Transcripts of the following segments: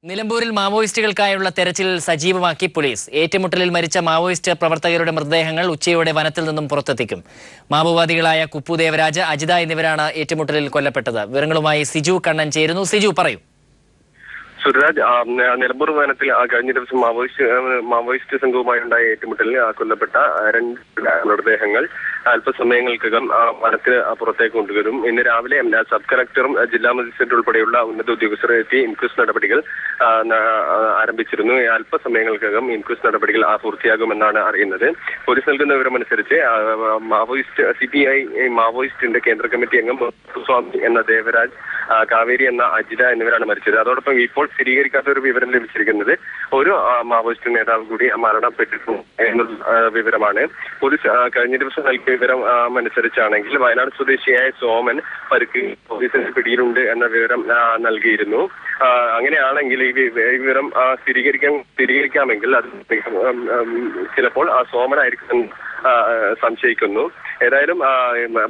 നിലമ്പൂരിൽ മാവോയിസ്റ്റുകൾക്കായുള്ള തെരച്ചിൽ സജീവമാക്കി പോലീസ്. ഏറ്റുമുട്ടലിൽ മരിച്ച മാവോയിസ്റ്റ് പ്രവർത്തകരുടെ മൃതദേഹങ്ങൾ ഉച്ചയോടെ വനത്തിൽ നിന്നും പുറത്തെത്തിക്കും. മാവോവാദികളായ കുപ്പു ദേവരാജ്, അജിത എന്നിവരാണ് ഏറ്റുമുട്ടലിൽ കൊല്ലപ്പെട്ടത്. വിവരങ്ങളുമായി സിജു കണ്ണൻ ചേരുന്നു. സിജു, പറയൂ. സുരരാജ്, നിലമ്പൂർ വനത്തിൽ കഴിഞ്ഞ ദിവസം മാവോയിസ്റ്റ് സംഘവുമായി ഉണ്ടായ ഏറ്റുമുട്ടലിൽ കൊല്ലപ്പെട്ട രണ്ട് മൃതദേഹങ്ങൾ അല്പസമയങ്ങൾക്കകം വനത്തിന് പുറത്തേക്ക് കൊണ്ടുവരും. ഇന്ന് രാവിലെ സബ് കളക്ടറും ജില്ലാ മജിസ്ട്രേറ്റ് ഉൾപ്പെടെയുള്ള ഉന്നത ഉദ്യോഗസ്ഥർ എത്തി ഇൻക്വസ്റ്റ് നടപടികൾ ആരംഭിച്ചിരുന്നു. അല്പസമയങ്ങൾക്കകം ഇൻക്വസ്റ്റ് നടപടികൾ പൂർത്തിയാകുമെന്നാണ് അറിയുന്നത്. പോലീസ് നൽകുന്ന വിവരമനുസരിച്ച് CPI മാവോയിസ്റ്റിന്റെ കേന്ദ്ര കമ്മിറ്റി അംഗം സ്വാമി എന്ന ദേവരാജ്, കാവേരി എന്ന അജിത എന്നിവരാണ് മരിച്ചത്. അതോടൊപ്പം ഇപ്പോൾ സ്ഥിരീകരിക്കാത്ത ഒരു വിവരം ലഭിച്ചിരിക്കുന്നത് ഒരു മാവോയിസ്റ്റ് നേതാവ് കൂടി മരണപ്പെട്ടിരുന്നു എന്നുള്ള വിവരമാണ്. പോലീസ് കഴിഞ്ഞ ദിവസം നൽകിയ വിവരം അനുസരിച്ചാണെങ്കിൽ വയനാട് സ്വദേശിയായ സോമൻ പരിക്ക് പോലീസിന്റെ പിടിയിലുണ്ട് എന്ന വിവരം നൽകിയിരുന്നു. അങ്ങനെയാണെങ്കിൽ ഈ വിവരം സ്ഥിരീകരിക്കാമെങ്കിൽ അത് ചിലപ്പോൾ സോമനായിരിക്കും സംശയിക്കുന്നു. ഏതായാലും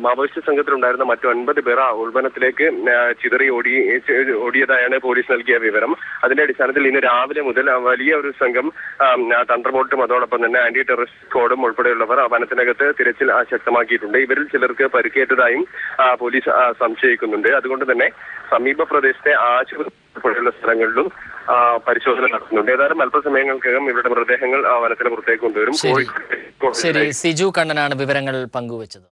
മാവോയിസ്റ്റ് സംഘത്തിലുണ്ടായിരുന്ന മറ്റു 9 പേർ ഉൾവനത്തിലേക്ക് ചിതറി ഓടിയതായാണ് പോലീസ് നൽകിയ വിവരം. അതിന്റെ അടിസ്ഥാനത്തിൽ ഇന്ന് രാവിലെ മുതൽ വലിയ ഒരു സംഘം തണ്ടർബോൾട്ടും അതോടൊപ്പം തന്നെ ആന്റി ടെററിസ്റ്റ് സ്ക്വാഡും ഉൾപ്പെടെയുള്ളവർ വനത്തിനകത്ത് തിരച്ചിൽ ശക്തമാക്കിയിട്ടുണ്ട്. ഇവരിൽ ചിലർക്ക് പരിക്കേറ്റതായും പോലീസ് സംശയിക്കുന്നുണ്ട്. അതുകൊണ്ട് തന്നെ സമീപ പ്രദേശത്തെ ആശുപത്രി ഉൾപ്പെടെയുള്ള സ്ഥലങ്ങളിലും പരിശോധന നടത്തുന്നുണ്ട്. ഏതായാലും അല്പസമയങ്ങൾക്കകം ഇവരുടെ മൃതദേഹങ്ങൾ വനത്തിന് പുറത്തേക്ക് കൊണ്ടുവരും. ശരി, സിജു കണ്ണനാണ് വിവരങ്ങൾ പങ്കുവച്ചത്.